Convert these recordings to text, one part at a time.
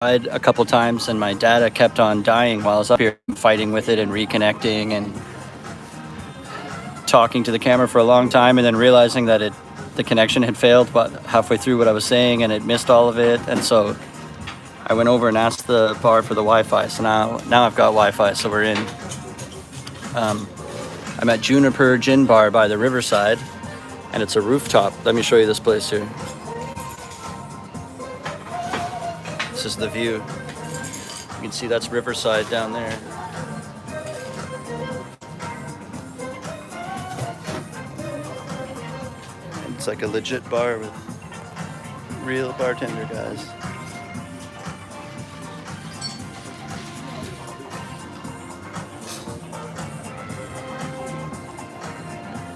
tried a couple times, and my data kept on dying while I was up here fighting with it and reconnecting and talking to the camera for a long time, and then realizing that the connection had failed but halfway through what I was saying, and it missed all of it. And so I went over and asked the bar for the Wi-Fi. So now I've got Wi-Fi, so we're in. I'm at Juniper Gin Bar by the Riverside, and it's a rooftop. Let me show you this place here. This is the view. You can see that's Riverside down there. It's like a legit bar with real bartender guys.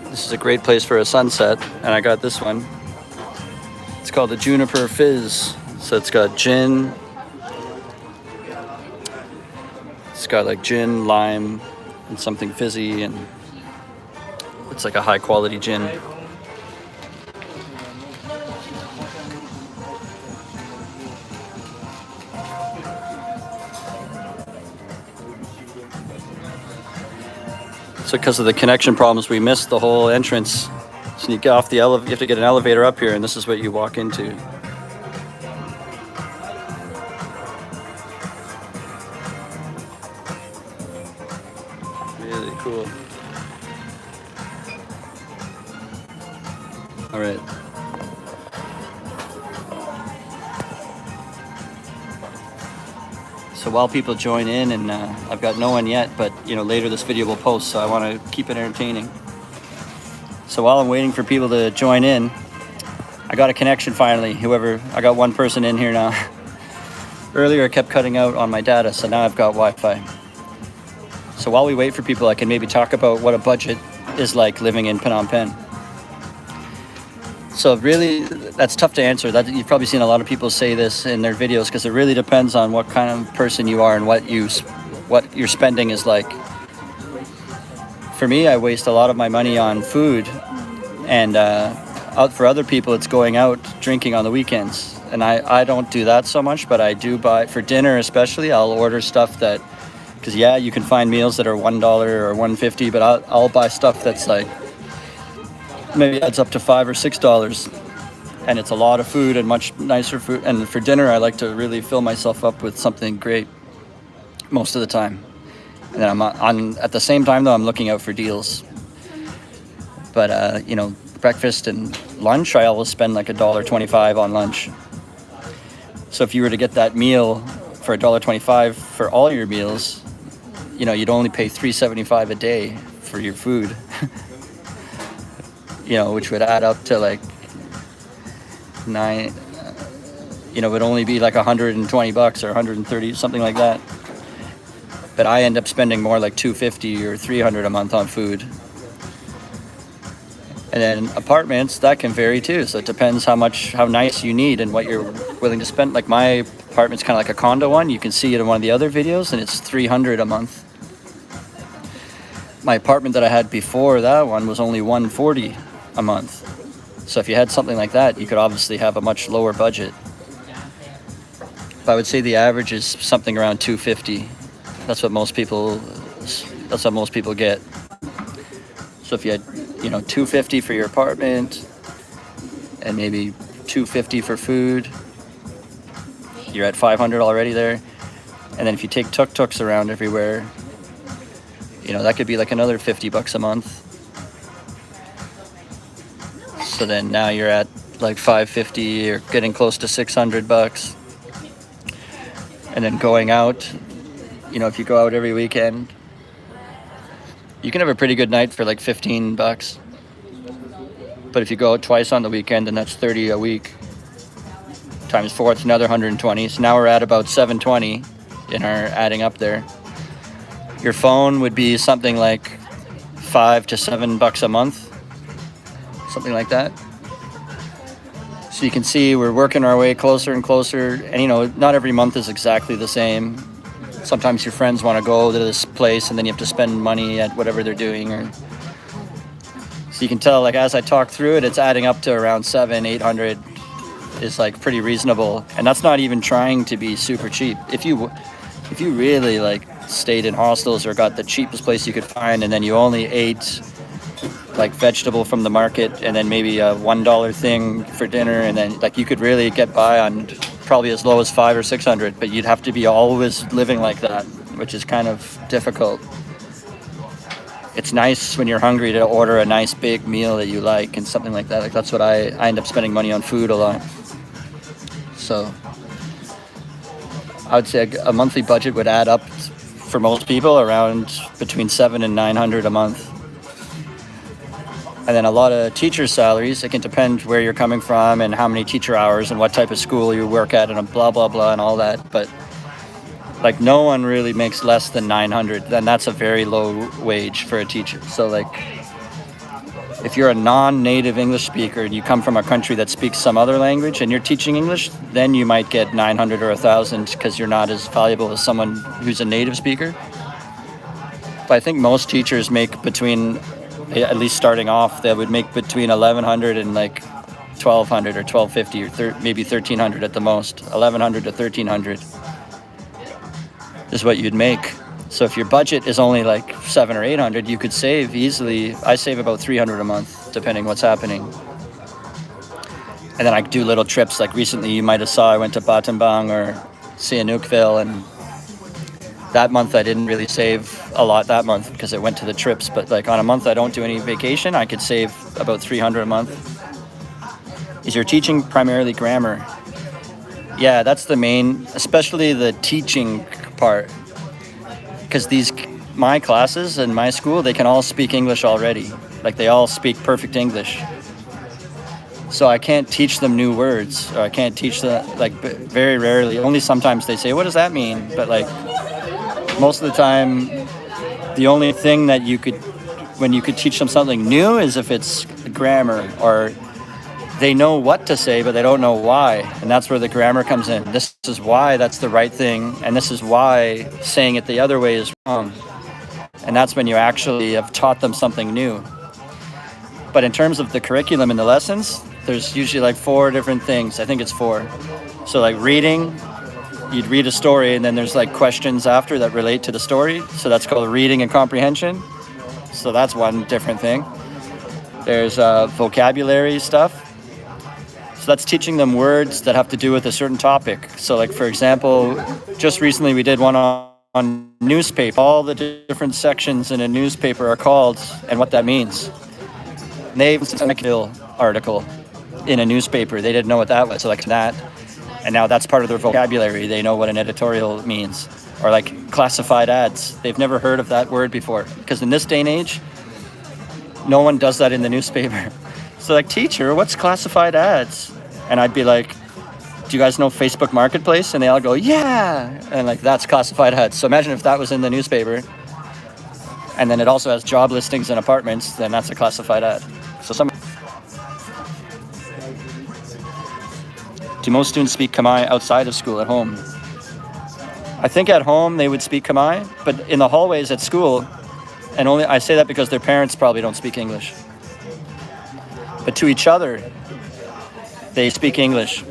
This is a great place for a sunset, and I got this one. It's called the Juniper Fizz. So it's got gin. It's got like gin, lime, and something fizzy, and it's like a high quality gin. So because of the connection problems, we missed the whole entrance. So you get off the elevator, you have to get an elevator up here, and this is what you walk into. Really cool. All right. So while people join in, and I've got no one yet, but later this video will post, so I want to keep it entertaining. So while I'm waiting for people to join in, I got a connection finally. I got one person in here now. Earlier I kept cutting out on my data, so now I've got Wi-Fi. So while we wait for people, I can maybe talk about what a budget is like living in Phnom Penh. So really, that's tough to answer. That you've probably seen a lot of people say this in their videos, because it really depends on what kind of person you are and what your spending is like. For me, I waste a lot of my money on food, and for other people, it's going out drinking on the weekends. And I don't do that so much, but I do buy for dinner, especially. I'll order stuff that, because you can find meals that are $1 or $1.50, but I'll buy stuff that's like maybe adds up to $5 or $6, and it's a lot of food and much nicer food. And for dinner, I like to really fill myself up with something great most of the time. And then at the same time though, I'm looking out for deals. But breakfast and lunch, I always spend like $1.25 on lunch. So if you were to get that meal for $1.25 for all your meals, you'd only pay $3.75 a day for your food. Which would add up to like would only be like $120 or 130, something like that. But I end up spending more like $250 or $300 a month on food. And then apartments, that can vary too. So it depends how nice you need and what you're willing to spend. Like my apartment's kind of like a condo one. You can see it in one of the other videos, and it's $300 a month. My apartment that I had before that one was only $140 a month. So if you had something like that, you could obviously have a much lower budget. But I would say the average is something around $250. That's what most people get. So if you had, $250 for your apartment and maybe $250 for food, you're at $500 already there. And then if you take tuk-tuks around everywhere, that could be like another $50 a month. So then now you're at like $550 or getting close to $600. And then going out, if you go out every weekend, you can have a pretty good night for like $15. But if you go out twice on the weekend, then that's $30 a week. Times 4, it's another $120. So now we're at about $720 in our adding up there. Your phone would be something like $5 to $7 a month, something like that. So you can see we're working our way closer and closer. And not every month is exactly the same. Sometimes your friends want to go to this place, and then you have to spend money at whatever they're doing. So you can tell, like, as I talk through it, it's adding up to around $700, $800 is like pretty reasonable, and that's not even trying to be super cheap. If you really like stayed in hostels or got the cheapest place you could find, and then you only ate like vegetable from the market and then maybe a $1 thing for dinner, and then like you could really get by on probably as low as 500 or 600, but you'd have to be always living like that, which is kind of difficult. It's nice when you're hungry to order a nice big meal that you like and something like that. Like that's what I end up spending money on food a lot. So I would say a monthly budget would add up for most people around between $700 and $900 a month. And then a lot of teacher salaries, it can depend where you're coming from and how many teacher hours and what type of school you work at and blah, blah, blah and all that. But like no one really makes less than 900. Then that's a very low wage for a teacher. So like if you're a non-native English speaker and you come from a country that speaks some other language and you're teaching English, then you might get 900 or 1,000 because you're not as valuable as someone who's a native speaker. But I think most teachers make between, at least starting off, they would make between 1,100 and like 1,200 or 1,250 or maybe 1,300 at the most. 1,100 to 1,300 is what you'd make. So if your budget is only like 700 or 800, you could save easily. I save about 300 a month, depending what's happening. And then I do little trips. Like recently, you might have saw I went to Battambang or Sihanoukville, and that month I didn't really save a lot that month because I went to the trips. But like on a month I don't do any vacation, I could save about 300 a month. Is your teaching primarily grammar? Yeah, that's the main, especially the teaching part. Because my classes in my school, they can all speak English already. Like they all speak perfect English. So I can't teach them new words, or I can't teach them, like very rarely. Only sometimes they say, what does that mean? But like most of the time, the only thing that when you could teach them something new is if it's grammar, or they know what to say, but they don't know why. And that's where the grammar comes in. This is why that's the right thing, and this is why saying it the other way is wrong. And that's when you actually have taught them something new. But in terms of the curriculum and the lessons, there's usually like 4 different things. I think it's 4. So like reading, you'd read a story, and then there's like questions after that relate to the story. So that's called reading and comprehension. So that's one different thing. There's vocabulary stuff. So that's teaching them words that have to do with a certain topic. So like, for example, just recently we did one on newspaper. All the different sections in a newspaper are called and what that means. Nave's article in a newspaper, they didn't know what that was. So like that, and now that's part of their vocabulary. They know what an editorial means. Or like classified ads. They've never heard of that word before. Because in this day and age, no one does that in the newspaper. So like, teacher, what's classified ads? And I'd be like, do you guys know Facebook Marketplace? And they all go, yeah. And like, that's classified ads. So imagine if that was in the newspaper. And then it also has job listings and apartments, then that's a classified ad. So do most students speak Khmer outside of school at home? I think at home they would speak Khmer, but in the hallways at school, and only I say that because their parents probably don't speak English. But to each other, they speak English.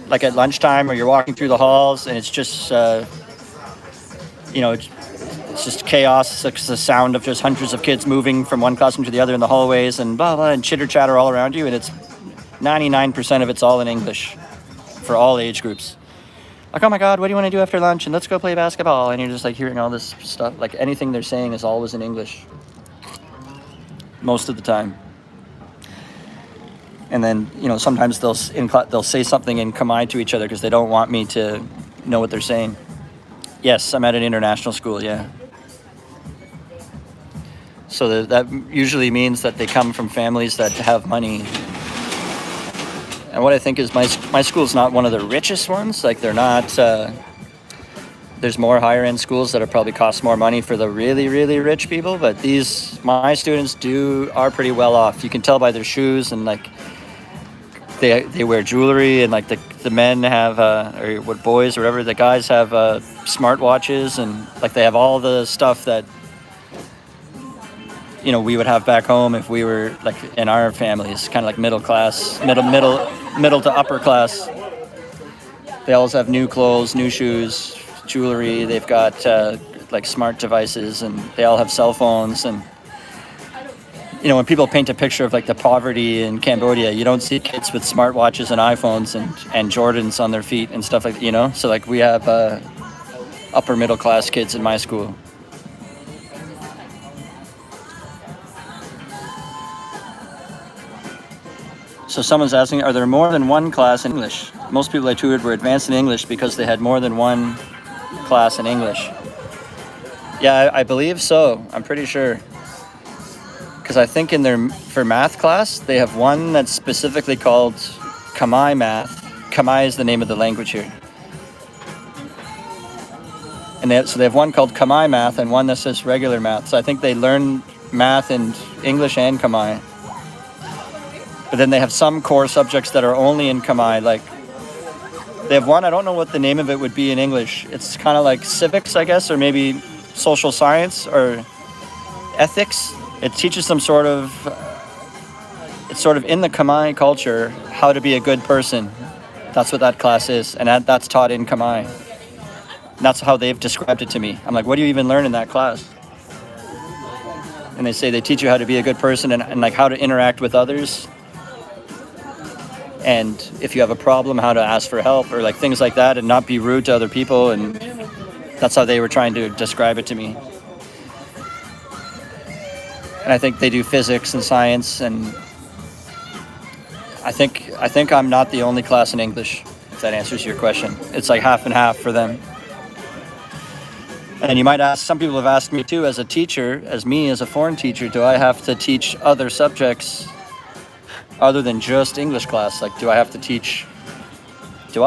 Like at lunchtime, or you're walking through the halls, and it's just, it's just chaos. It's the sound of just hundreds of kids moving from one classroom to the other in the hallways, and blah, blah, and chitter chatter all around you. And it's 99% of it's all in English for all age groups. Like, oh my God, what do you want to do after lunch? And let's go play basketball. And you're just like hearing all this stuff. Like anything they're saying is always in English. Most of the time. And then, sometimes they'll say something in Khmer to each other because they don't want me to know what they're saying. Yes, I'm at an international school, yeah. So that usually means that they come from families that have money. And what I think is my school's not one of the richest ones. Like they're not, there's more higher end schools that probably cost more money for the really, really rich people. But my students are pretty well off. You can tell by their shoes, and like they wear jewelry, and like the men have, or what boys or whatever, the guys have smartwatches, and like they have all the stuff that, you know, we would have back home if we were like in our families, kind of like middle class, middle to upper class. They always have new clothes, new shoes, jewelry. They've got like smart devices, and they all have cell phones. And you know, when people paint a picture of like the poverty in Cambodia, you don't see kids with smartwatches and iPhones and Jordans on their feet and stuff like that, you know. So like we have upper middle class kids in my school. So someone's asking, are there more than one class in English? Most people I tutored were advanced in English because they had more than one class in English. Yeah, I believe so. I'm pretty sure. Because I think for math class, they have one that's specifically called Khmer math. Khmer is the name of the language here. And so they have one called Khmer math and one that says regular math. So I think they learn math in English and Khmer. But then they have some core subjects that are only in Khmer. Like they have one, I don't know what the name of it would be in English. It's kind of like civics, I guess, or maybe social science or ethics. It teaches them it's sort of in the Khmer culture, how to be a good person. That's what that class is. And that's taught in Khmer. And that's how they've described it to me. I'm like, what do you even learn in that class? And they say they teach you how to be a good person and like how to interact with others. And if you have a problem, how to ask for help or like things like that and not be rude to other people. And that's how they were trying to describe it to me. And I think they do physics and science. And I think I'm not the only class in English, if that answers your question. It's like half and half for them. And you might ask, some people have asked me too, as a teacher, as a foreign teacher, do I have to teach other subjects other than just English class? Like, do I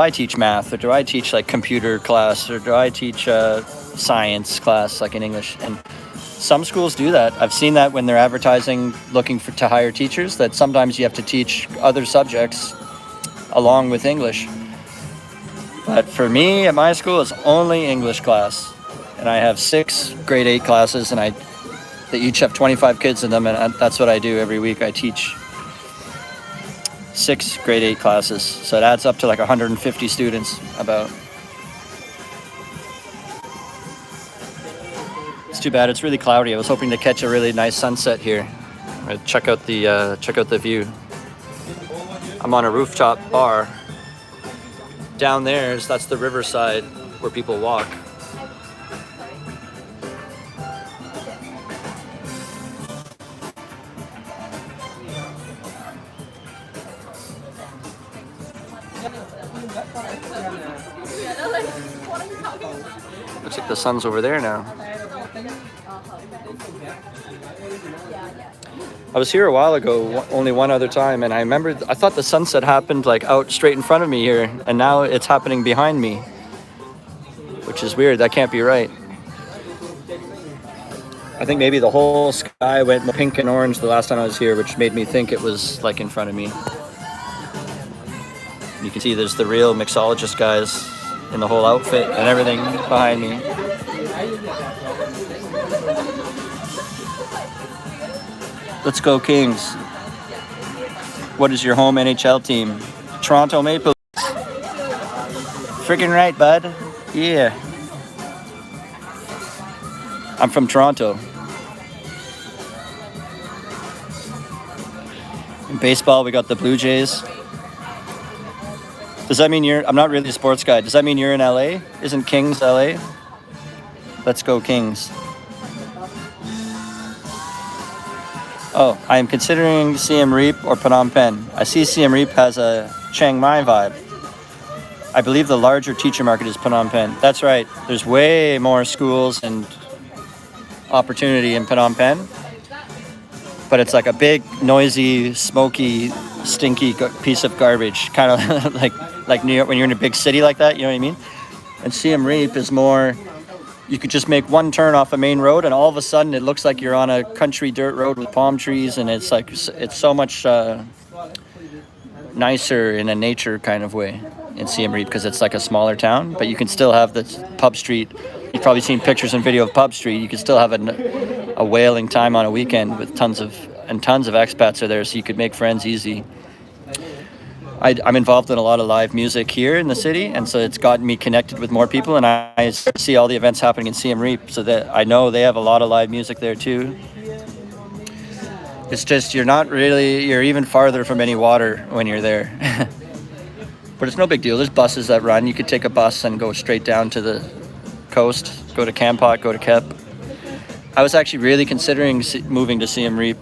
teach math, or do I teach like computer class, or do I teach science class like in English? And some schools do that. I've seen that when they're advertising, looking to hire teachers, that sometimes you have to teach other subjects along with English. But for me, at my school, it's only English class. And I have 6 grade 8 classes, and they each have 25 kids in them, and that's what I do every week. I teach 6 grade 8 classes, so it adds up to like 150 students about. It's too bad it's really cloudy. I was hoping to catch a really nice sunset here. Check out the view. I'm on a rooftop bar. Down there, that's the Riverside where people walk. Looks like the sun's over there now. I was here a while ago, only one other time, and I thought the sunset happened like out straight in front of me here, and now it's happening behind me, which is weird. That can't be right. I think maybe the whole sky went pink and orange the last time I was here, which made me think it was like in front of me. You can see there's the real mixologist guys in the whole outfit and everything behind me. Let's go Kings. What is your home NHL team? Toronto Maple Leafs. Freaking right, bud. Yeah. I'm from Toronto. In baseball, we got the Blue Jays. Does that mean I'm not really a sports guy. Does that mean you're in LA? Isn't Kings LA? Let's go Kings. Oh, I am considering Siem Reap or Phnom Penh. I see Siem Reap has a Chiang Mai vibe. I believe the larger teacher market is Phnom Penh. That's right. There's way more schools and opportunity in Phnom Penh. But it's like a big, noisy, smoky, stinky piece of garbage. Kind of like New York, when you're in a big city like that, you know what I mean? And Siem Reap is more, you could just make one turn off a main road and all of a sudden it looks like you're on a country dirt road with palm trees, and it's like, it's so much nicer in a nature kind of way in Siem Reap because it's like a smaller town, but you can still have the pub street. You've probably seen pictures and video of pub street. You can still have a a whaling time on a weekend with tons of expats are there, so you could make friends easy. I'm involved in a lot of live music here in the city, and so it's gotten me connected with more people, and I see all the events happening in Siem Reap, so that I know they have a lot of live music there too. It's just you're even farther from any water when you're there. But it's no big deal. There's buses that run. You could take a bus and go straight down to the coast, go to Kampot, go to Kep. I was actually really considering moving to Siem Reap.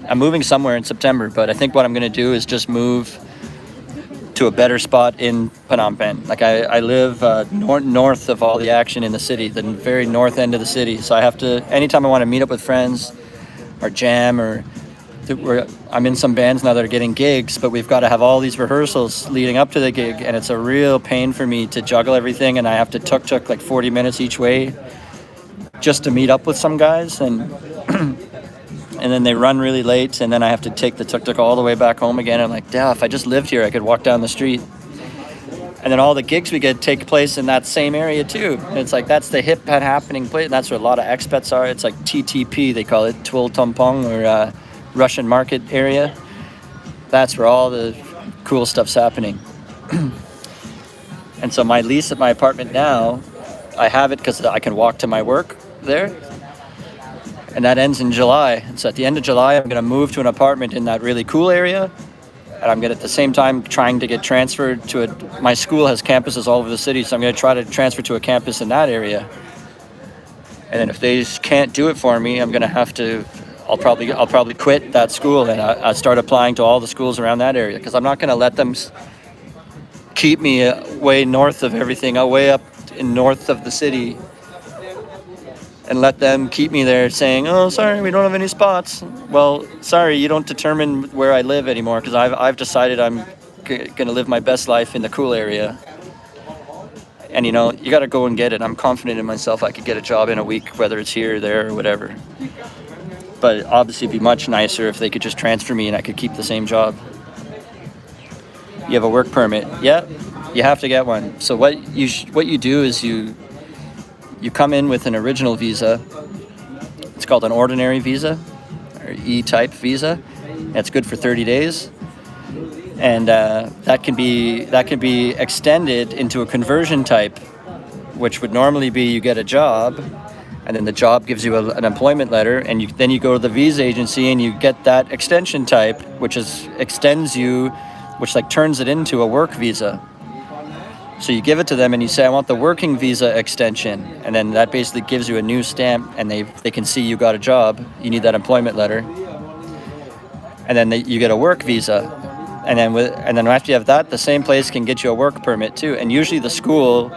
I'm moving somewhere in September, but I think what I'm going to do is just move to a better spot in Phnom Penh. Like I live north of all the action in the city, the very north end of the city. So I have to, anytime I want to meet up with friends or jam, or I'm in some bands now that are getting gigs, but we've got to have all these rehearsals leading up to the gig, and it's a real pain for me to juggle everything, and I have to tuk like 40 minutes each way just to meet up with some guys, and and then they run really late, and then I have to take the tuk-tuk all the way back home again. I'm like, yeah, if I just lived here, I could walk down the street. And then all the gigs we get take place in that same area too. And it's like, that's the hip happening place, and that's where a lot of expats are. It's like TTP, they call it, Twil Tompong, or Russian market area. That's where all the cool stuff's happening. And so my lease at my apartment now, I have it because I can walk to my work there. And that ends in July. So at the end of July, I'm going to move to an apartment in that really cool area. And I'm going to, at the same time, trying to get transferred to my school has campuses all over the city. So I'm going to try to transfer to a campus in that area. And then if they can't do it for me, I'm going to have to, I'll probably quit that school, and I'll start applying to all the schools around that area, because I'm not going to let them keep me way north of everything, way up in north of the city, and let them keep me there saying, oh, sorry, we don't have any spots. Well, sorry, you don't determine where I live anymore, because I've decided I'm going to live my best life in the cool area. And, you got to go and get it. I'm confident in myself I could get a job in a week, whether it's here or there or whatever. But obviously it'd be much nicer if they could just transfer me and I could keep the same job. You have a work permit. Yeah, you have to get one. So what you do is you come in with an original visa. It's called an ordinary visa, or E-type visa. And it's good for 30 days. And that can be extended into a conversion type, which would normally be you get a job, and then the job gives you an employment letter, and then you go to the visa agency and you get that extension type, which extends you, which like turns it into a work visa. So you give it to them and you say, I want the working visa extension, and then that basically gives you a new stamp, and they can see you got a job. You need that employment letter, and then you get a work visa, and then after you have that, the same place can get you a work permit too. And usually the school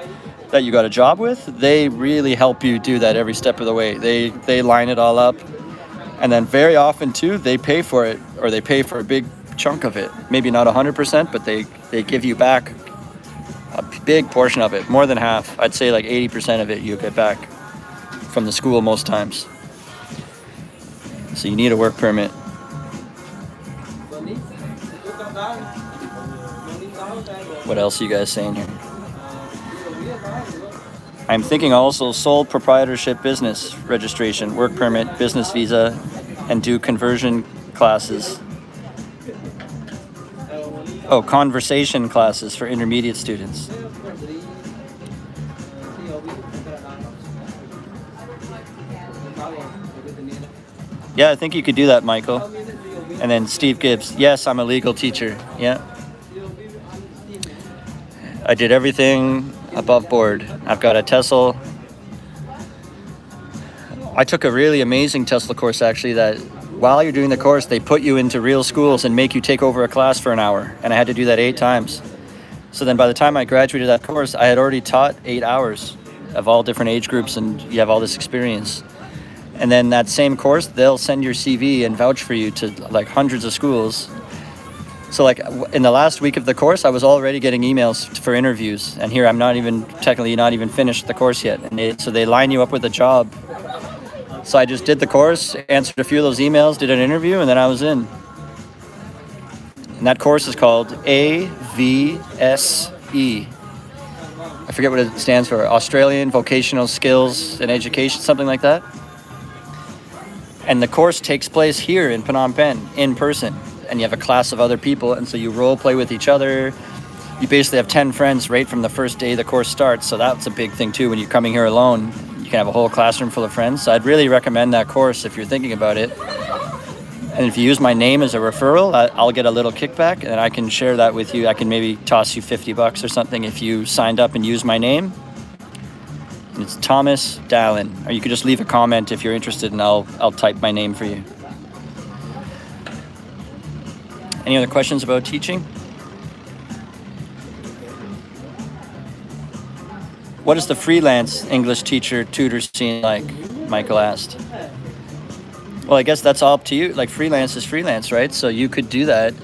that you got a job with, they really help you do that every step of the way. They line it all up, and then very often too they pay for it, or they pay for a big chunk of it. Maybe not 100%, but they give you back a big portion of it, more than half. I'd say like 80% of it you get back from the school most times. So you need a work permit. What else are you guys saying here? I'm thinking also sole proprietorship business registration, work permit, business visa, and do conversion classes. Oh, conversation classes for intermediate students. Yeah, I think you could do that, Michael. And then Steve Gibbs, yes, I'm a legal teacher. Yeah. I did everything above board. I've got a TESOL. I took a really amazing TESOL course, actually, that while you're doing the course, they put you into real schools and make you take over a class for an hour. And I had to do that 8 times. So then by the time I graduated that course, I had already taught 8 hours of all different age groups, and you have all this experience. And then that same course, they'll send your CV and vouch for you to like hundreds of schools. So like in the last week of the course, I was already getting emails for interviews. And here I'm not even finished the course yet. And so they line you up with a job. So I just did the course, answered a few of those emails, did an interview, and then I was in. And that course is called AVSE. I forget what it stands for. Australian Vocational Skills and Education, something like that. And the course takes place here in Phnom Penh in person, and you have a class of other people, and so you role play with each other. You basically have 10 friends right from the first day the course starts, so that's a big thing too. When you're coming here alone, you can have a whole classroom full of friends. So I'd really recommend that course if you're thinking about it. And if you use my name as a referral, I'll get a little kickback, and I can share that with you. I can maybe toss you $50 or something if you signed up and used my name. It's Thomas Dallin. Or you could just leave a comment if you're interested, and I'll type my name for you. Any other questions about teaching? What is the freelance English teacher tutor scene like? Michael asked. Well, I guess that's all up to you. Like, freelance is freelance, right? So you could do that.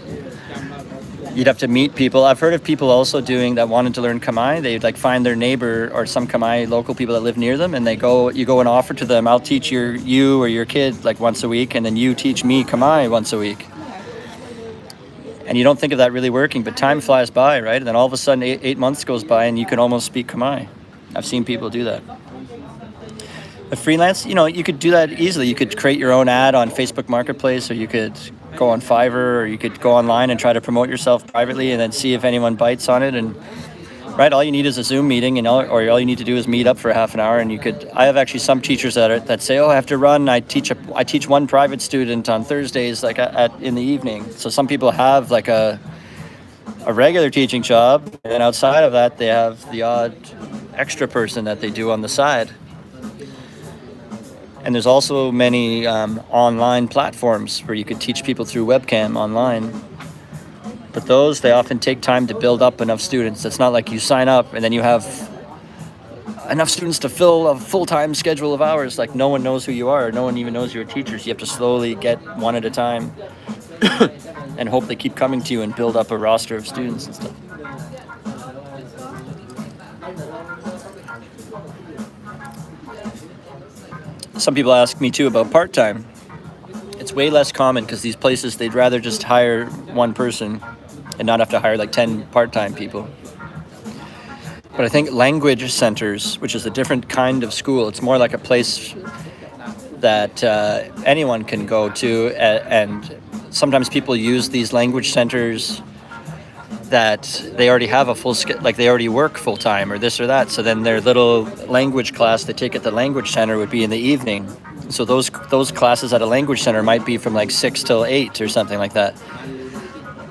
You'd have to meet people. I've heard of people also doing that wanted to learn Khmer. They'd like find their neighbor or some Khmer local people that live near them, and you go and offer to them, I'll teach you or your kid like once a week, and then you teach me Khmer once a week. And you don't think of that really working, but time flies by, right? And then all of a sudden, 8 months goes by, and you can almost speak Khmer. I've seen people do that. But freelance, you could do that easily. You could create your own ad on Facebook Marketplace, or you could go on Fiverr, or you could go online and try to promote yourself privately and then see if anyone bites on it. And right, all you need is a Zoom meeting, or all you need to do is meet up for half an hour. And I have actually some teachers that say, I have to run. I teach one private student on Thursdays, like in the evening. So some people have like a regular teaching job, and then outside of that, they have the odd extra person that they do on the side. And there's also many online platforms where you could teach people through webcam online. But they often take time to build up enough students. It's not like you sign up and then you have enough students to fill a full-time schedule of hours. Like, no one knows who you are. No one even knows you're a teacher. So you have to slowly get one at a time and hope they keep coming to you and build up a roster of students and stuff. Some people ask me too about part-time. It's way less common because these places, they'd rather just hire one person and not have to hire like 10 part-time people. But I think language centers, which is a different kind of school, it's more like a place that anyone can go to, and sometimes people use these language centers that they already have a full like they already work full time or this or that. So then their little language class they take at the language center would be in the evening. So those classes at a language center might be from like 6 till 8 or something like that.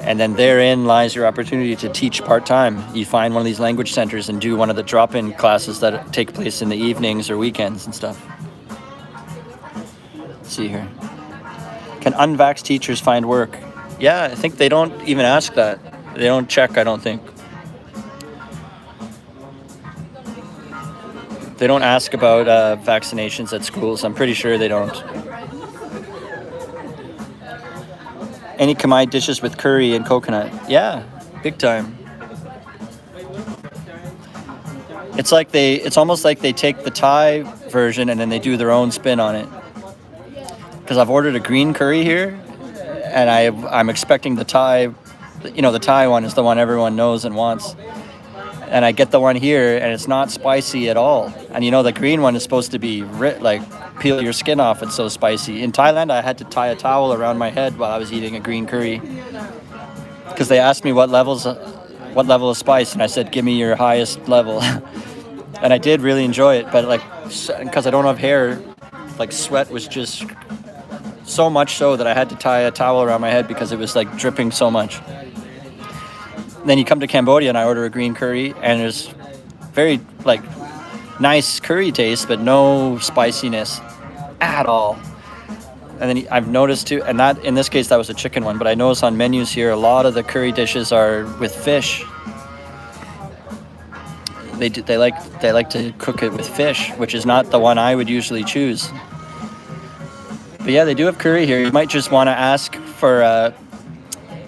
And then therein lies your opportunity to teach part-time. You find one of these language centers and do one of the drop-in classes that take place in the evenings or weekends and stuff. Let's see here. Can unvaxxed teachers find work? Yeah, I think they don't even ask that. They don't check, I don't think. They don't ask about vaccinations at schools. I'm pretty sure they don't. Any Khmer dishes with curry and coconut? Yeah, big time. It's almost like they take the Thai version and then they do their own spin on it. Because I've ordered a green curry here, and I'm expecting the Thai. The Thai one is the one everyone knows and wants. And I get the one here, and it's not spicy at all. And the green one is supposed to be like peel your skin off. It's so spicy. In Thailand, I had to tie a towel around my head while I was eating a green curry, because they asked me what level of spice, and I said, "Give me your highest level." And I did really enjoy it, but because I don't have hair, sweat was just so much so that I had to tie a towel around my head because it was dripping so much. Then you come to Cambodia and I order a green curry, and it's very nice curry taste, but no spiciness at all. And then I've noticed too, and that in this case that was a chicken one, but I noticed on menus here a lot of the curry dishes are with fish. They like to cook it with fish, which is not the one I would usually choose. But yeah, they do have curry here. You might just want to ask for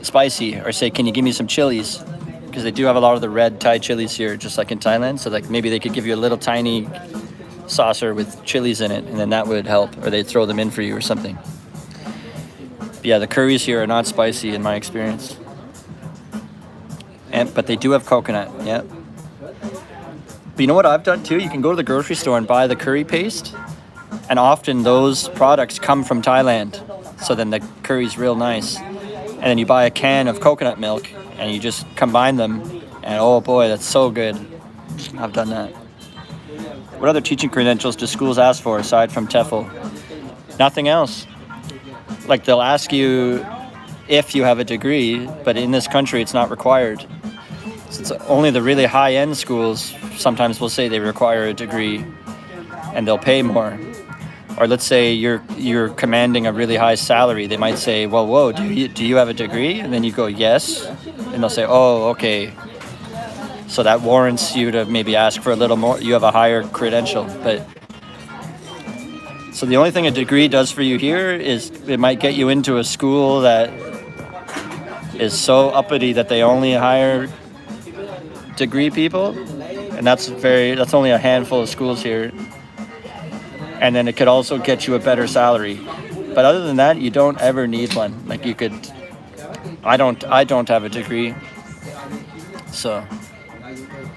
spicy, or say, can you give me some chilies? Because they do have a lot of the red Thai chilies here, just like in Thailand. So maybe they could give you a little tiny saucer with chilies in it, and then that would help, or they'd throw them in for you or something. But yeah, the curries here are not spicy in my experience. But they do have coconut, yeah. But you know what I've done too? You can go to the grocery store and buy the curry paste, And often those products come from Thailand. So then the curry's real nice. And then you buy a can of coconut milk and you just combine them. And oh boy, that's so good. I've done that. What other teaching credentials do schools ask for aside from TEFL? Nothing else. Like they'll ask you if you have a degree, but in this country it's not required. So it's only the really high-end schools sometimes will say they require a degree and they'll pay more. Or let's say you're commanding a really high salary. They might say, well, whoa, do you have a degree? And then you go, yes. And they'll say, oh, okay. So that warrants you to maybe ask for a little more. You have a higher credential. But so the only thing a degree does for you here is it might get you into a school that is so uppity that they only hire degree people. And that's only a handful of schools here. And then it could also get you a better salary. But other than that, you don't ever need one. Like you could, I don't have a degree. So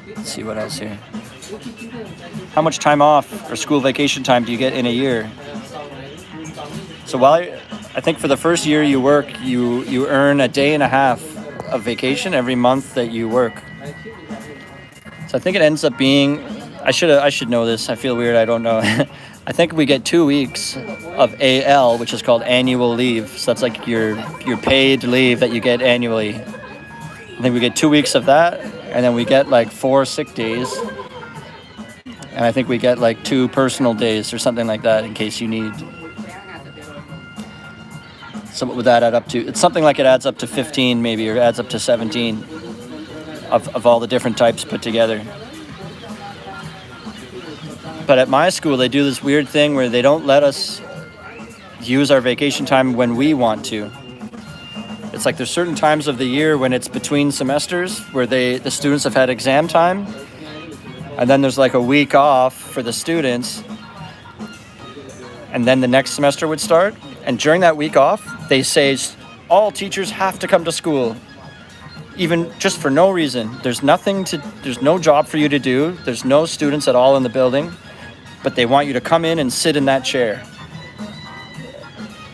let's see what else here. How much time off or school vacation time do you get in a year? So while I think for the first year you work, you earn a day and a half of vacation every month that you work. So I think it ends up being, I should know this. I feel weird. I don't know. I think we get 2 weeks of AL, which is called annual leave. So that's like your paid leave that you get annually. I think we get 2 weeks of that, and then we get like 4 sick days. And I think we get like 2 personal days or something like that in case you need. So what would that add up to? It's something like it adds up to 15 maybe, or adds up to 17 of all the different types put together. But at my school, they do this weird thing where they don't let us use our vacation time when we want to. It's like there's certain times of the year when it's between semesters where the students have had exam time. And then there's like a week off for the students. And then the next semester would start. And during that week off, they say all teachers have to come to school. Even just for no reason. There's no job for you to do. There's no students at all in the building. But they want you to come in and sit in that chair.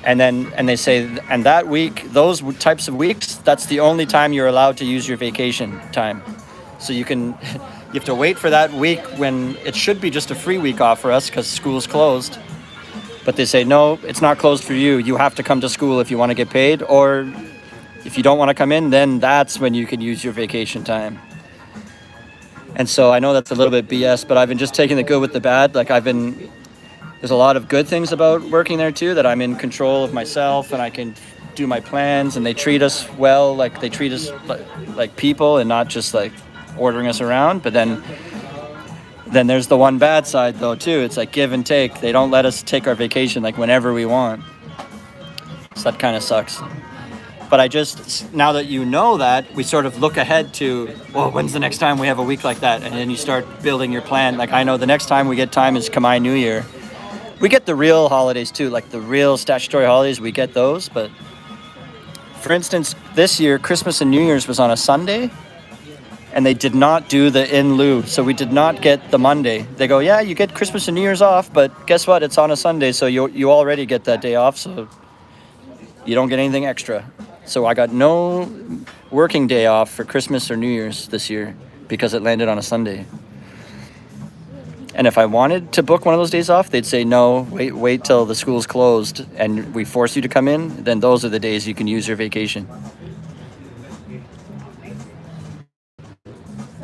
And they say, and that week, those types of weeks, that's the only time you're allowed to use your vacation time. So you have to wait for that week when it should be just a free week off for us because school's closed. But they say, no, it's not closed for you. You have to come to school if you want to get paid. Or if you don't want to come in, then that's when you can use your vacation time. And so I know that's a little bit BS, but I've been just taking the good with the bad. Like there's a lot of good things about working there too, that I'm in control of myself and I can do my plans and they treat us well, like they treat us like people and not just like ordering us around. But then there's the one bad side though too. It's like give and take. They don't let us take our vacation like whenever we want. So that kind of sucks. But now that you know that, we sort of look ahead to, well, when's the next time we have a week like that? And then you start building your plan. Like I know the next time we get time is Khmer New Year. We get the real holidays too, like the real statutory holidays, we get those. But for instance, this year, Christmas and New Year's was on a Sunday. And they did not do the in lieu. So we did not get the Monday. They go, yeah, you get Christmas and New Year's off, but guess what? It's on a Sunday, so you already get that day off, so you don't get anything extra. So I got no working day off for Christmas or New Year's this year because it landed on a Sunday. And if I wanted to book one of those days off, they'd say, no, wait till the school's closed and we force you to come in. Then those are the days you can use your vacation.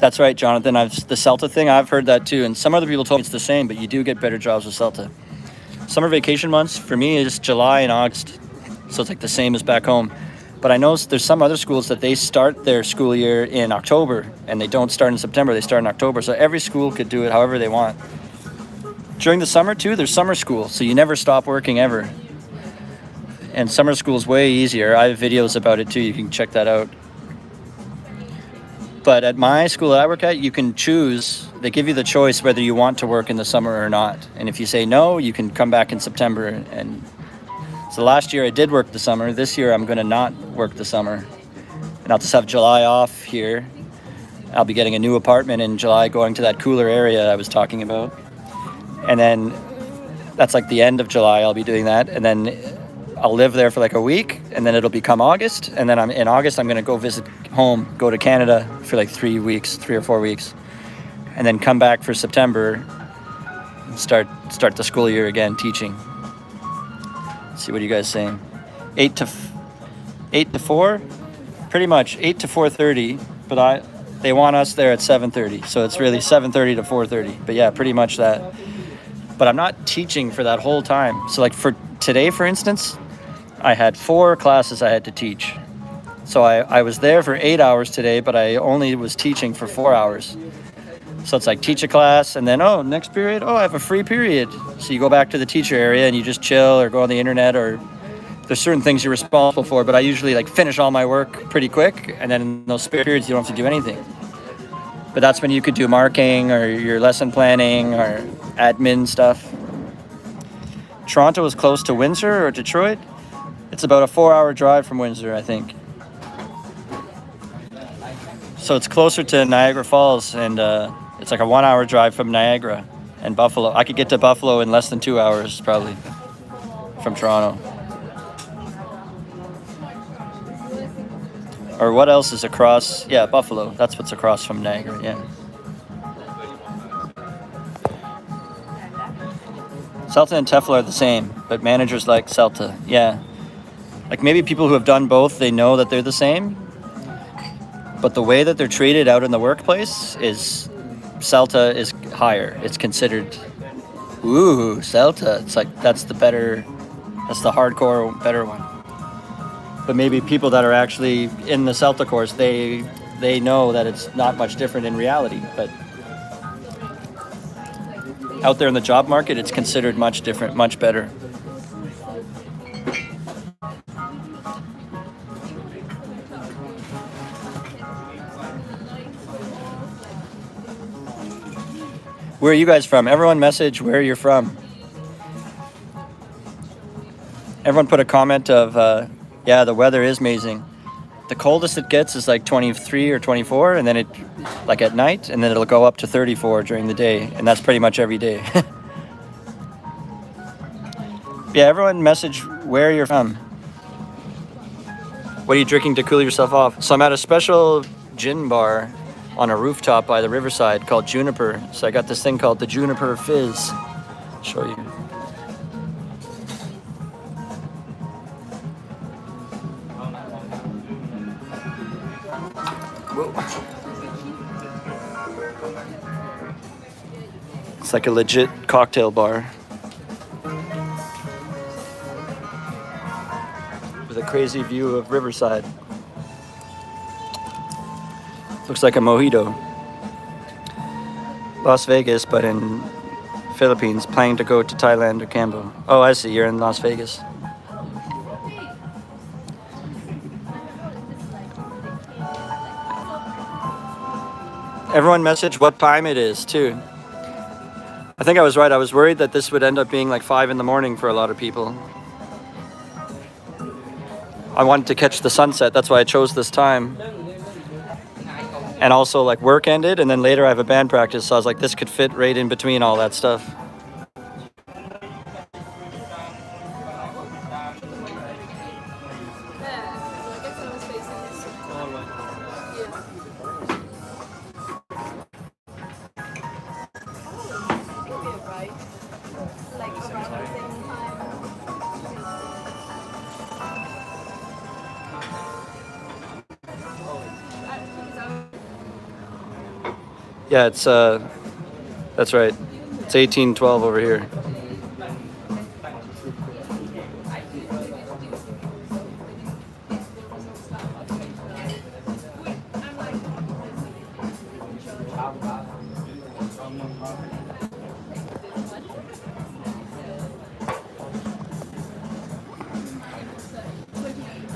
That's right, Jonathan. The CELTA thing, I've heard that too. And some other people told me it's the same, but you do get better jobs with CELTA. Summer vacation months for me is July and August. So it's like the same as back home. But I know there's some other schools that they start their school year in October and they don't start in September, they start in October. So every school could do it however they want. During the summer too, there's summer school. So you never stop working ever. And summer school is way easier. I have videos about it too. You can check that out. But at my school that I work at, you can choose. They give you the choice whether you want to work in the summer or not. And if you say no, you can come back in September. And so last year I did work the summer. This year I'm going to not work the summer. And I'll just have July off here. I'll be getting a new apartment in July, going to that cooler area I was talking about. And then That's like the end of July. I'll be doing that, and then I'll live there for like a week, and then it'll become August, and then in August I'm gonna go visit home, go to Canada for like 3 weeks, 3 or 4 weeks, and then come back for September. Start the school year again teaching. Let's see, what are you guys saying? 8 to 4, pretty much 8 to 4:30. But they want us there at 7:30, so it's really 7:30 to 4:30. But yeah, pretty much that. But I'm not teaching for that whole time. So like for today, for instance, I had 4 classes I had to teach. So I was there for 8 hours today, but I only was teaching for 4 hours. So it's like teach a class, and then, next period, I have a free period. So you go back to the teacher area and you just chill or go on the internet, or there's certain things you're responsible for, but I usually like finish all my work pretty quick, and then in those spare periods you don't have to do anything. But that's when you could do marking or your lesson planning or admin stuff. Toronto is close to Windsor or Detroit. It's about a 4-hour drive from Windsor, I think. So it's closer to Niagara Falls, and it's like a 1-hour drive from Niagara and Buffalo. I could get to Buffalo in less than 2 hours, probably, from Toronto. Or what else is across? Yeah, Buffalo. That's what's across from Niagara, yeah. Celta and Tefla are the same, but managers like Celta, yeah. Like maybe people who have done both, they know that they're the same. But the way that they're treated out in the workplace is Celta is higher. It's considered, Celta. It's like that's the hardcore, better one. But maybe people that are actually in the Celta course, they know that it's not much different in reality. But out there in the job market, it's considered much different, much better. Where are you guys from? Everyone message where you're from. Everyone put a comment of, the weather is amazing. The coldest it gets is like 23 or 24, and then it, like at night, and then it'll go up to 34 during the day, and that's pretty much every day. Yeah, everyone message where you're from. What are you drinking to cool yourself off? So I'm at a special gin bar on a rooftop by the Riverside called Juniper. So I got this thing called the Juniper Fizz. I'll show you. Whoa. It's like a legit cocktail bar. With a crazy view of Riverside. Looks like a mojito. Las Vegas, but in Philippines, planning to go to Thailand or Cambo. Oh, I see, you're in Las Vegas. Everyone message what time it is, too. I think I was right. I was worried that this would end up being like 5 in the morning for a lot of people. I wanted to catch the sunset. That's why I chose this time. And also like work ended, and then later I have a band practice, so I was like, this could fit right in between all that stuff. Yeah, it's that's right. It's 1812 over here.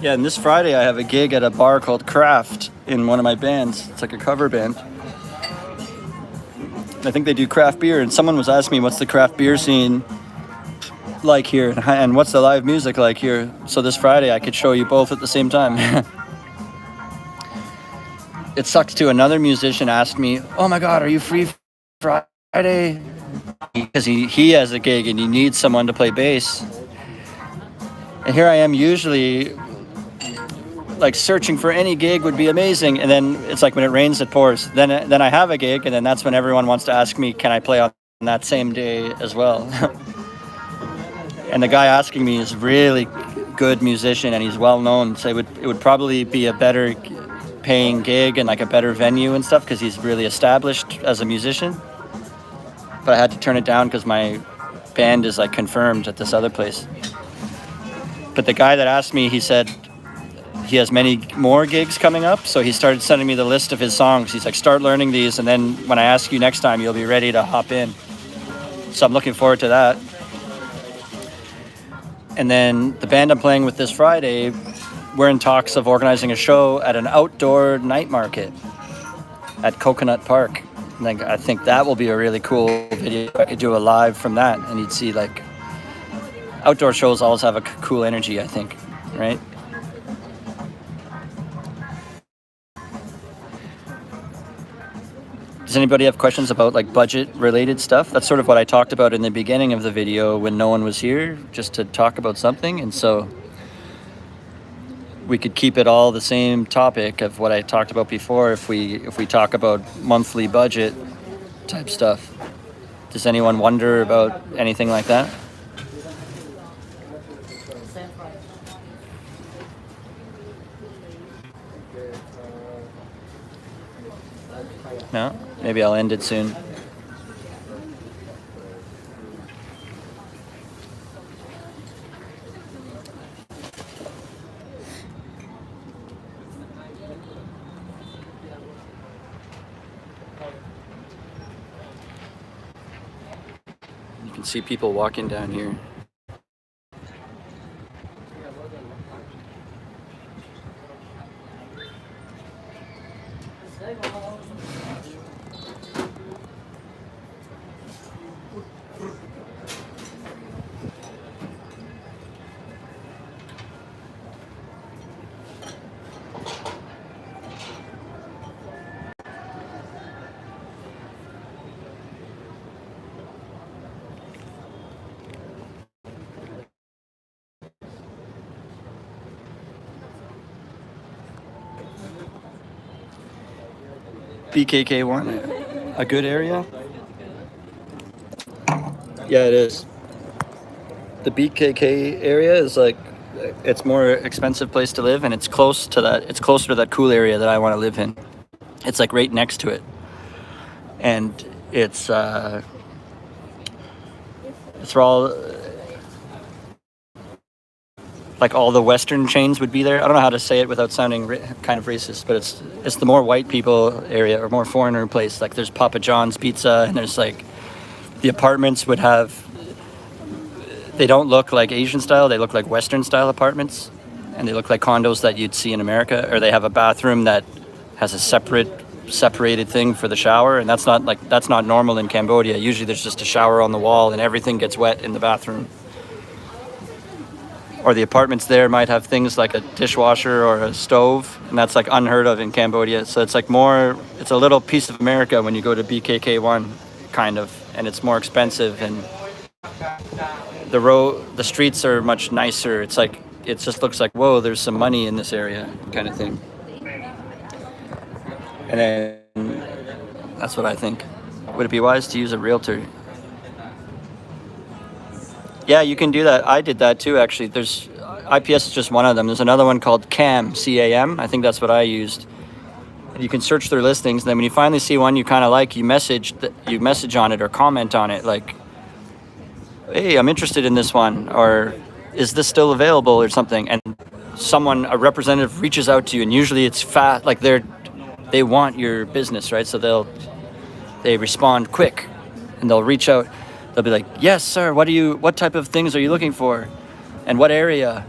Yeah, and this Friday I have a gig at a bar called Craft in one of my bands. It's like a cover band. I think they do craft beer, and someone was asking me what's the craft beer scene like here and what's the live music like here. So this Friday I could show you both at the same time. It sucked too. Another musician asked me, "Oh my God, are you free Friday?" because he has a gig and he needs someone to play bass. And here I am, usually like searching for any gig would be amazing, and then it's like when it rains it pours. Then I have a gig, and then that's when everyone wants to ask me, can I play on that same day as well? And the guy asking me is really good musician, and he's well known, so it would probably be a better paying gig and like a better venue and stuff because he's really established as a musician. But I had to turn it down because my band is like confirmed at this other place. But the guy that asked me, he said he has many more gigs coming up, so he started sending me the list of his songs. He's like, start learning these, and then when I ask you next time, you'll be ready to hop in. So I'm looking forward to that. And then the band I'm playing with this Friday, we're in talks of organizing a show at an outdoor night market at Coconut Park. And I think that will be a really cool video. I could do a live from that, and you'd see like outdoor shows always have a cool energy, I think, right? Does anybody have questions about like budget related stuff? That's sort of what I talked about in the beginning of the video when no one was here, just to talk about something. And so we could keep it all the same topic of what I talked about before if we talk about monthly budget type stuff. Does anyone wonder about anything like that? No? Maybe I'll end it soon. You can see people walking down here. BKK1, a good area? Yeah, it is. The BKK area is like, it's more expensive place to live, and it's close to that. It's closer to that cool area that I want to live in. It's like right next to it, and it's for all like all the Western chains would be there. I don't know how to say it without sounding kind of racist, but it's the more white people area or more foreigner place. Like there's Papa John's Pizza, and there's like the apartments would have. They don't look like Asian style. They look like Western style apartments, and they look like condos that you'd see in America. Or they have a bathroom that has a separated thing for the shower, and that's not normal in Cambodia. Usually there's just a shower on the wall, and everything gets wet in the bathroom. Or the apartments there might have things like a dishwasher or a stove, and that's like unheard of in Cambodia. So it's like it's a little piece of America when you go to BKK1, kind of, and it's more expensive, and the streets are much nicer. It's like, it just looks like, whoa, there's some money in this area kind of thing. And then that's what I think. Would it be wise to use a realtor? Yeah, you can do that. I did that too, actually. There's IPS is just one of them. There's another one called CAM, C-A-M. I think that's what I used. You can search their listings, and then when you finally see one you kind of like, you message on it or comment on it, like, hey, I'm interested in this one, or is this still available or something? And a representative reaches out to you, and usually it's fast, like they want your business, right? So they respond quick, and they'll reach out. They'll be like, yes, sir, what type of things are you looking for? And what area?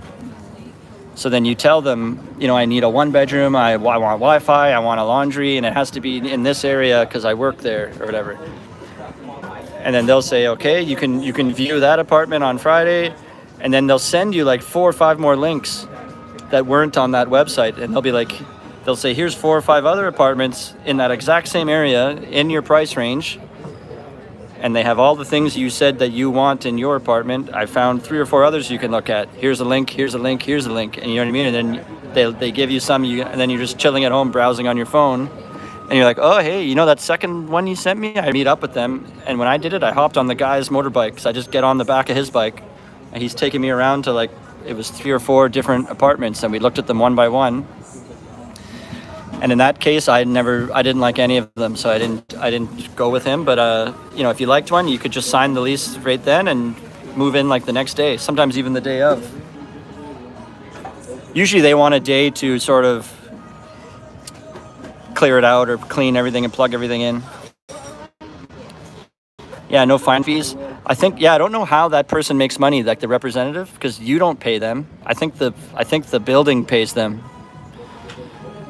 So then you tell them, I need a 1-bedroom, I want Wi-Fi, I want a laundry, and it has to be in this area because I work there or whatever. And then they'll say, okay, you can view that apartment on Friday, and then they'll send you like 4 or 5 more links that weren't on that website, and they'll say, here's 4 or 5 other apartments in that exact same area in your price range. and they have all the things you said that you want in your apartment. I found 3 or 4 others you can look at. Here's a link, here's a link, here's a link, and you know what I mean? And then they give you some, and then you're just chilling at home browsing on your phone, and you're like, oh, hey, you know that second one you sent me? I meet up with them, and when I did it, I hopped on the guy's motorbike, so I just get on the back of his bike, and he's taking me around to, like, it was 3 or 4 different apartments, and we looked at them one by one. And in that case, I didn't like any of them, so I didn't go with him. But you know, if you liked one, you could just sign the lease right then and move in like the next day. Sometimes even the day of. Usually they want a day to sort of clear it out or clean everything and plug everything in. Yeah, no fine fees. I think, yeah, I don't know how that person makes money, like the representative, because you don't pay them. I think the building pays them.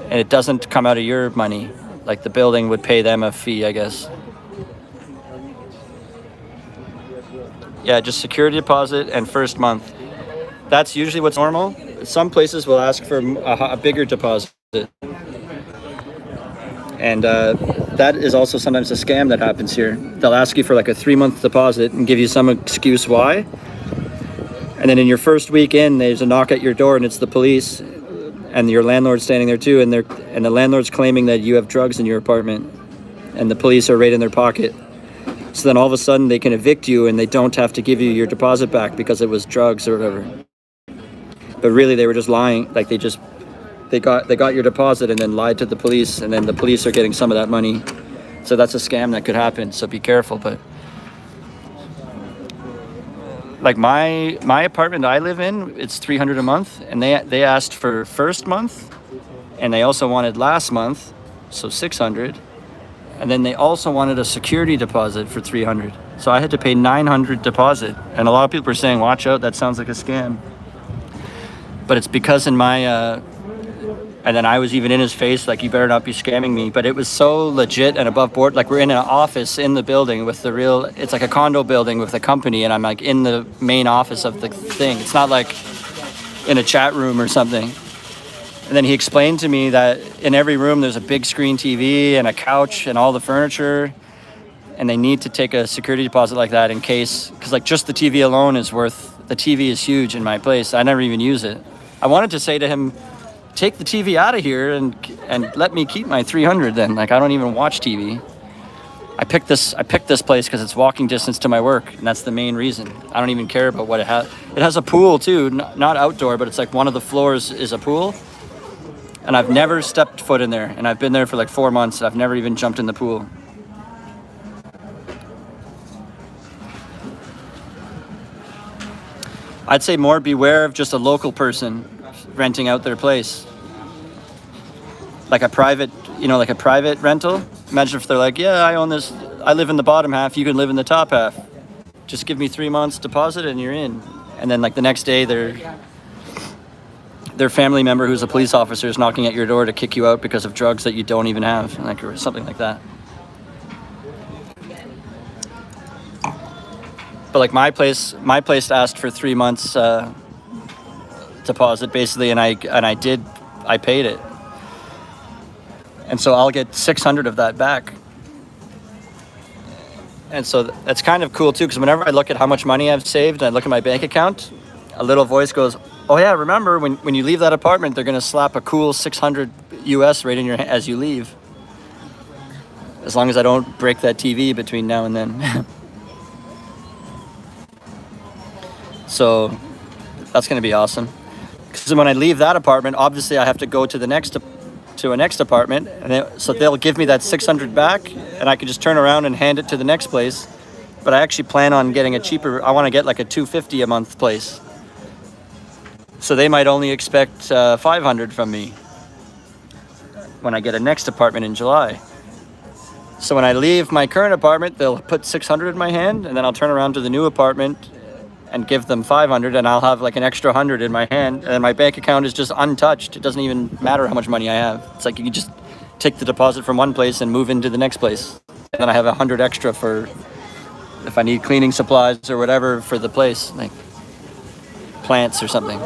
And it doesn't come out of your money. Like the building would pay them a fee, I guess. Yeah, just security deposit and first month. That's usually what's normal. Some places will ask for a bigger deposit. And that is also sometimes a scam that happens here. They'll ask you for like a 3-month deposit and give you some excuse why. And then in your first week in, there's a knock at your door and it's the police. And your landlord's standing there too, and the landlord's claiming that you have drugs in your apartment, and the police are right in their pocket. So then all of a sudden they can evict you, and they don't have to give you your deposit back because it was drugs or whatever. But really, they were just lying. Like they got your deposit and then lied to the police, and then the police are getting some of that money. So that's a scam that could happen. So be careful. But like my apartment I live in, it's $300 a month, and they asked for first month, and they also wanted last month, so $600, and then they also wanted a security deposit for $300. So I had to pay $900 deposit, and a lot of people are saying, "Watch out, that sounds like a scam." But it's because in my and then I was even in his face, like, you better not be scamming me. But it was so legit and above board. Like, we're in an office in the building with the real, it's like a condo building with a company, and I'm like in the main office of the thing. It's not like in a chat room or something. And then he explained to me that in every room there's a big screen TV and a couch and all the furniture. And they need to take a security deposit like that in case, because like just the TV alone is worth, the TV is huge in my place. I never even use it. I wanted to say to him, take the TV out of here and let me keep my $300 then. Like, I don't even watch TV. I picked this place because it's walking distance to my work, and that's the main reason. I don't even care about what it has. It has a pool too, not outdoor, but it's like one of the floors is a pool. And I've never stepped foot in there, and I've been there for like 4 months. I've never even jumped in the pool. I'd say more beware of just a local person renting out their place. Like a private rental. Imagine if they're like, yeah, I own this, I live in the bottom half, you can live in the top half. Just give me 3 months deposit and you're in. And then like the next day their family member who's a police officer is knocking at your door to kick you out because of drugs that you don't even have, like, or something like that. But like my place asked for 3 months deposit basically, and I paid it, and so I'll get 600 of that back. And so that's kind of cool too, because whenever I look at how much money I've saved and I look at my bank account, a little voice goes, oh yeah, remember when you leave that apartment, they're gonna slap a cool 600 US right in your hand as you leave, as long as I don't break that TV between now and then. So that's gonna be awesome. Because when I leave that apartment, obviously I have to go to a next apartment, and so they'll give me that 600 back, and I can just turn around and hand it to the next place. But I actually plan on getting a cheaper. I want to get like a $250 a month place. So they might only expect 500 from me when I get a next apartment in July. So when I leave my current apartment, they'll put 600 in my hand, and then I'll turn around to the new apartment and give them 500, and I'll have like an extra 100 in my hand, and my bank account is just untouched. It doesn't even matter how much money I have. It's like you can just take the deposit from one place and move into the next place. And then I have 100 extra for if I need cleaning supplies or whatever for the place, like plants or something.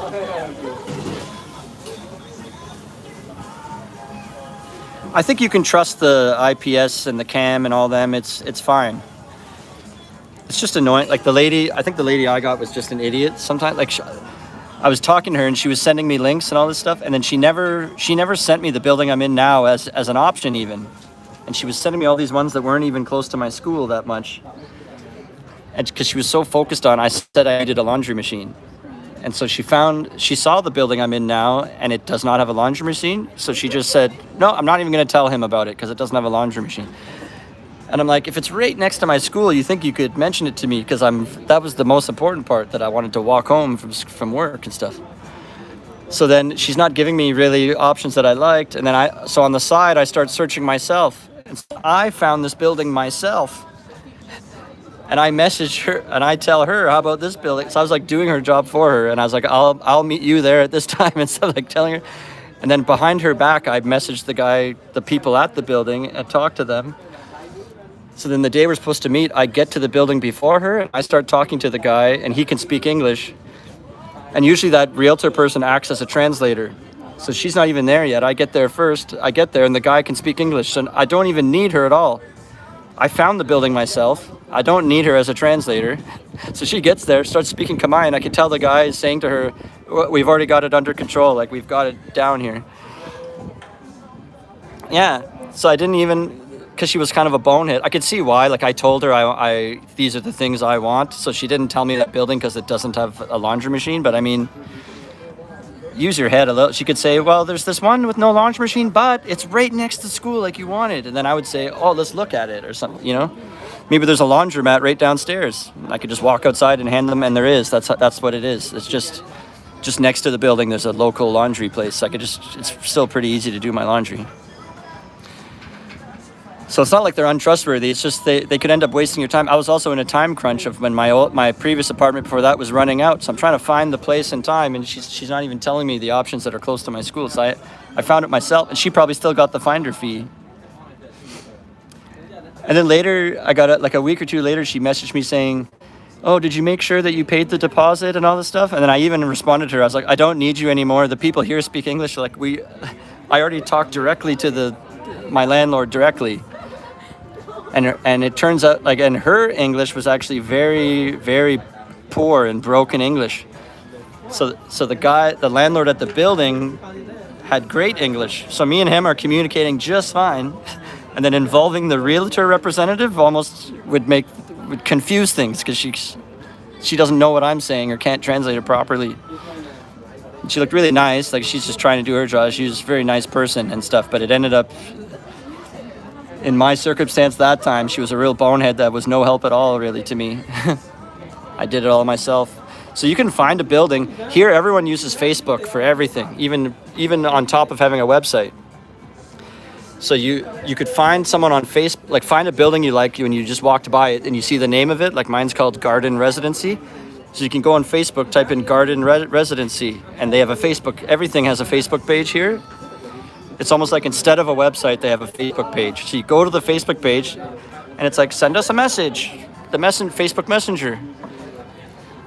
I think you can trust the IPS and the cam and all them. It's fine. It's just annoying. Like I think the lady I got was just an idiot. Sometimes, like I was talking to her and she was sending me links and all this stuff, and then she never sent me the building I'm in now as an option even. And she was sending me all these ones that weren't even close to my school that much. And because she was so focused on, I said I needed a laundry machine. And so she saw the building I'm in now, and it does not have a laundry machine. So she just said, no, I'm not even going to tell him about it because it doesn't have a laundry machine. And I'm like, if it's right next to my school, you think you could mention it to me, because that was the most important part, that I wanted to walk home from work and stuff. So then she's not giving me really options that I liked. And then so on the side, I start searching myself. And so I found this building myself. And I message her and I tell her, how about this building? So I was like doing her job for her. And I was like, I'll meet you there at this time, instead of like telling her. And then behind her back, I messaged the people at the building and talked to them. So then the day we're supposed to meet, I get to the building before her, and I start talking to the guy, and he can speak English. And usually that realtor person acts as a translator. So she's not even there yet. I get there first. I get there, and the guy can speak English. So I don't even need her at all. I found the building myself. I don't need her as a translator. So she gets there, starts speaking Khmer, and I can tell the guy is saying to her, we've already got it under control. Like, we've got it down here. Yeah. So I didn't even... because she was kind of a bonehead. I could see why. Like, I told her these are the things I want. So she didn't tell me that building because it doesn't have a laundry machine. But I mean, use your head a little. She could say, well, there's this one with no laundry machine, but it's right next to school like you wanted. And then I would say, oh, let's look at it or something, you know? Maybe there's a laundromat right downstairs. I could just walk outside and hand them, and there is. That's what it is. It's just next to the building, there's a local laundry place. It's still pretty easy to do my laundry. So it's not like they're untrustworthy. It's just they could end up wasting your time. I was also in a time crunch of when my previous apartment before that was running out. So I'm trying to find the place in time, and she's not even telling me the options that are close to my school. So I found it myself, and she probably still got the finder fee. And then later, I got it like a week or two later, she messaged me saying, oh, did you make sure that you paid the deposit and all this stuff? And then I even responded to her. I was like, I don't need you anymore. The people here speak English. Like, I already talked directly to my landlord directly. And it turns out, like, and her English was actually very, very poor and broken English. So the landlord at the building had great English. So me and him are communicating just fine. And then involving the realtor representative almost would confuse things, because she doesn't know what I'm saying or can't translate it properly. She looked really nice, like she's just trying to do her job. She was a very nice person and stuff, but it ended up, in my circumstance that time, she was a real bonehead that was no help at all really to me. I did it all myself. So you can find a building. Here everyone uses Facebook for everything, even on top of having a website. So you could find someone on Facebook, like find a building you like when you just walked by it and you see the name of it, like mine's called Garden Residency. So you can go on Facebook, type in Garden Residency, and they have a Facebook, everything has a Facebook page here. It's almost like instead of a website, they have a Facebook page. So you go to the Facebook page, and it's like, send us a message, Facebook Messenger.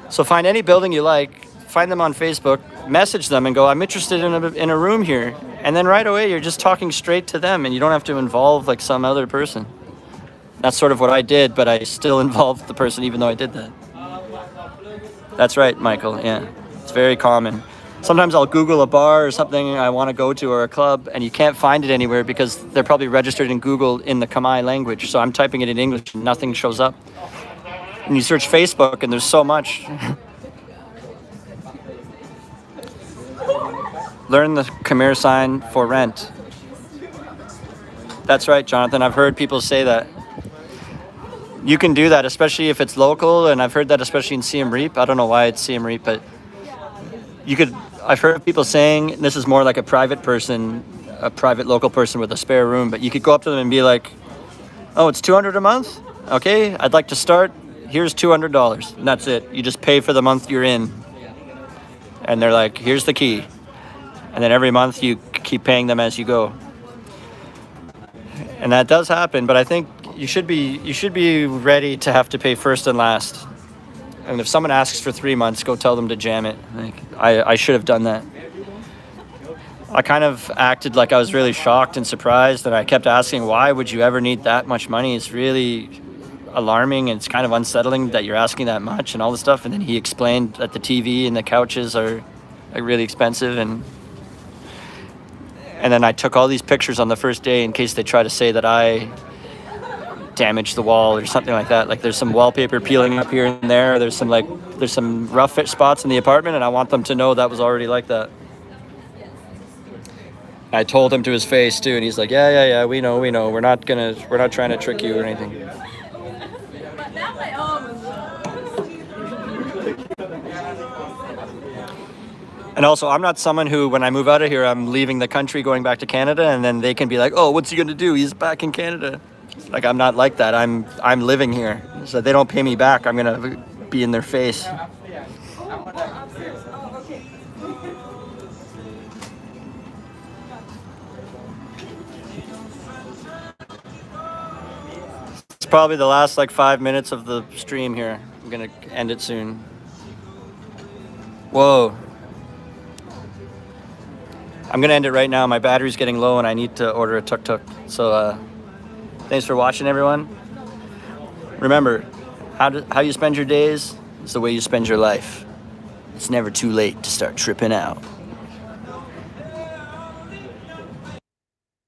So find any building you like, find them on Facebook, message them and go, I'm interested in a room here. And then right away, you're just talking straight to them, and you don't have to involve like some other person. That's sort of what I did, but I still involved the person even though I did that. That's right, Michael, yeah. It's very common. Sometimes I'll Google a bar or something I want to go to, or a club, and you can't find it anywhere because they're probably registered in Google in the Khmer language. So I'm typing it in English and nothing shows up. And you search Facebook and there's so much. Learn the Khmer sign for rent. That's right, Jonathan. I've heard people say that. You can do that, especially if it's local, and I've heard that especially in Siem Reap. I don't know why it's Siem Reap, but I've heard people saying, this is more like a private local person with a spare room, but you could go up to them and be like, oh, it's $200 a month? Okay, I'd like to start. Here's $200, and that's it. You just pay for the month you're in. And they're like, here's the key. And then every month you keep paying them as you go. And that does happen, but I think you should be ready to have to pay first and last. And if someone asks for 3 months, go tell them to jam it. Like, I should have done that. I kind of acted like I was really shocked and surprised, and I kept asking, why would you ever need that much money? It's really alarming, and it's kind of unsettling that you're asking that much and all this stuff. And then he explained that the TV and the couches are like really expensive, and then I took all these pictures on the first day in case they try to say that I damaged the wall or something like that. Like there's some wallpaper peeling up here and there. There's some rough fit spots in the apartment, and I want them to know that was already like that. I told him to his face too, and he's like, yeah, we know. We're not trying to trick you or anything. And also, I'm not someone who, when I move out of here, I'm leaving the country, going back to Canada, and then they can be like, oh, what's he gonna do? He's back in Canada. Like, I'm not like that. I'm living here. So they don't pay me back, I'm gonna be in their face. It's probably the last like 5 minutes of the stream here. I'm gonna end it soon. Whoa. I'm gonna end it right now. My battery's getting low and I need to order a tuk-tuk. So thanks for watching, everyone. Remember, how you spend your days is the way you spend your life. It's never too late to start tripping out.